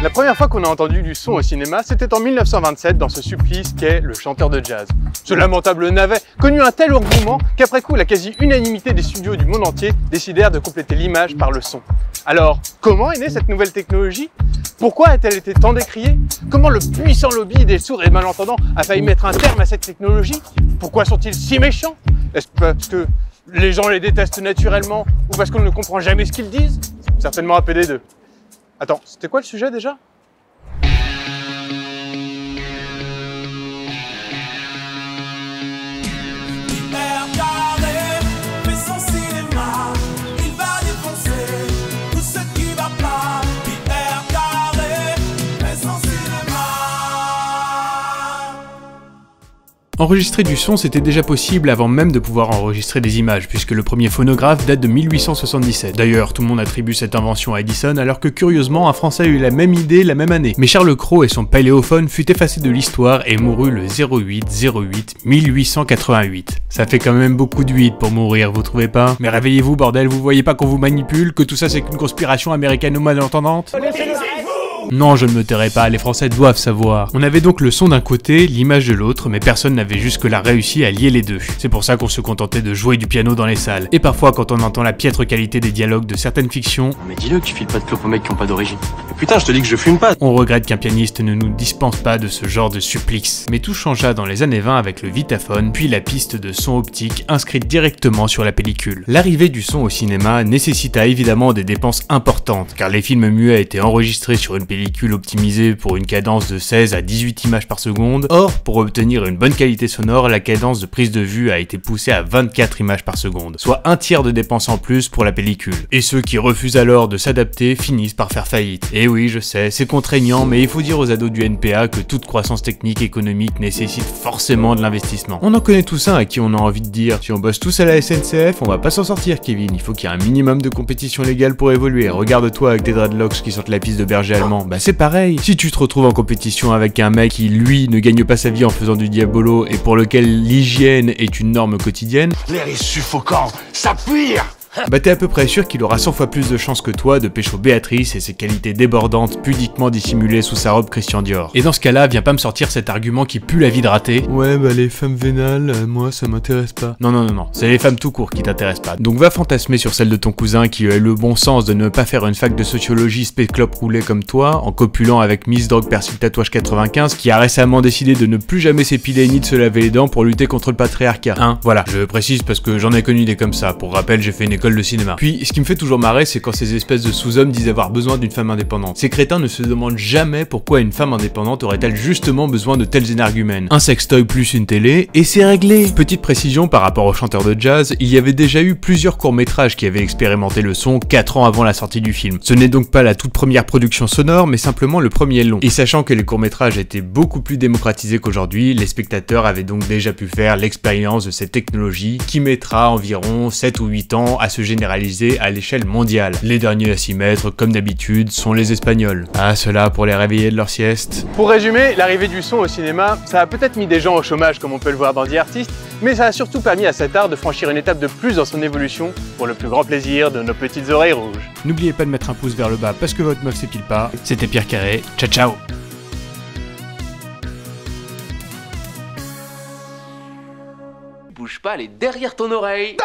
La première fois qu'on a entendu du son au cinéma, c'était en 1927 dans ce supplice qu'est Le Chanteur de Jazz. Ce lamentable navet connut un tel engouement qu'après coup, la quasi-unanimité des studios du monde entier décidèrent de compléter l'image par le son. Alors, comment est née cette nouvelle technologie? Pourquoi a-t-elle été tant décriée? Comment le puissant lobby des sourds et malentendants a failli mettre un terme à cette technologie? Pourquoi sont-ils si méchants? Est-ce parce que les gens les détestent naturellement ou parce qu'on ne comprend jamais ce qu'ils disent? Certainement un peu des deux. Attends, c'était quoi le sujet déjà? Enregistrer du son, c'était déjà possible avant même de pouvoir enregistrer des images, puisque le premier phonographe date de 1877. D'ailleurs, tout le monde attribue cette invention à Edison, alors que curieusement, un Français a eu la même idée la même année. Mais Charles Cros et son paléophone fut effacé de l'histoire et mourut le 08-08-1888. Ça fait quand même beaucoup de 8 pour mourir, vous trouvez pas? Mais réveillez-vous bordel, vous voyez pas qu'on vous manipule, que tout ça c'est qu'une conspiration américano-malentendante? Non, je ne me tairai pas, les Français doivent savoir. On avait donc le son d'un côté, l'image de l'autre, mais personne n'avait jusque-là réussi à lier les deux. C'est pour ça qu'on se contentait de jouer du piano dans les salles. Et parfois, quand on entend la piètre qualité des dialogues de certaines fictions... Mais dis-le que tu files pas de clope aux mecs qui ont pas d'origine. Mais putain, je te dis que je fume pas. On regrette qu'un pianiste ne nous dispense pas de ce genre de supplice. Mais tout changea dans les années 20 avec le Vitaphone, puis la piste de son optique inscrite directement sur la pellicule. L'arrivée du son au cinéma nécessita évidemment des dépenses importantes, car les films muets étaient enregistrés sur une pellicule optimisée pour une cadence de 16 à 18 images par seconde. Or, pour obtenir une bonne qualité sonore, la cadence de prise de vue a été poussée à 24 images par seconde, soit un tiers de dépenses en plus pour la pellicule. Et ceux qui refusent alors de s'adapter finissent par faire faillite. Et oui, je sais, c'est contraignant, mais il faut dire aux ados du NPA que toute croissance technique et économique nécessite forcément de l'investissement. On en connaît tous un à qui on a envie de dire: si on bosse tous à la SNCF, on va pas s'en sortir, Kevin, il faut qu'il y ait un minimum de compétition légale pour évoluer. Regarde-toi avec tes dreadlocks qui sortent la piste de berger allemand. Bah c'est pareil, si tu te retrouves en compétition avec un mec qui lui ne gagne pas sa vie en faisant du diabolo et pour lequel l'hygiène est une norme quotidienne, l'air est suffocant, ça pire. Bah t'es à peu près sûr qu'il aura 100 fois plus de chances que toi de pécho Béatrice et ses qualités débordantes pudiquement dissimulées sous sa robe Christian Dior. Et dans ce cas-là, viens pas me sortir cet argument qui pue la vie de raté. Ouais bah les femmes vénales, moi ça m'intéresse pas. Non, c'est les femmes tout court qui t'intéressent pas. Donc va fantasmer sur celle de ton cousin qui a eu le bon sens de ne pas faire une fac de sociologie spé-clope roulée comme toi, en copulant avec Miss Drogue Persil Tatouage 95 qui a récemment décidé de ne plus jamais s'épiler ni de se laver les dents pour lutter contre le patriarcat. Hein, voilà, je précise parce que j'en ai connu des comme ça. Pour rappel, j'ai fait une école de cinéma. Puis, ce qui me fait toujours marrer, c'est quand ces espèces de sous-hommes disent avoir besoin d'une femme indépendante. Ces crétins ne se demandent jamais pourquoi une femme indépendante aurait-elle justement besoin de tels énergumènes. Un sextoy plus une télé, et c'est réglé. Petite précision par rapport au chanteur de jazz, il y avait déjà eu plusieurs courts-métrages qui avaient expérimenté le son 4 ans avant la sortie du film. Ce n'est donc pas la toute première production sonore, mais simplement le premier long. Et sachant que les courts-métrages étaient beaucoup plus démocratisés qu'aujourd'hui, les spectateurs avaient donc déjà pu faire l'expérience de cette technologie qui mettra environ 7 ou 8 ans à se généraliser à l'échelle mondiale. Les derniers à s'y mettre, comme d'habitude, sont les Espagnols. Ah, ceux-là pour les réveiller de leur sieste. Pour résumer, l'arrivée du son au cinéma, ça a peut-être mis des gens au chômage comme on peut le voir dans The Artist, mais ça a surtout permis à cet art de franchir une étape de plus dans son évolution pour le plus grand plaisir de nos petites oreilles rouges. N'oubliez pas de mettre un pouce vers le bas parce que votre meuf s'épile pas. C'était Pierre Carré, ciao ciao. Bouge pas, elle est derrière ton oreille.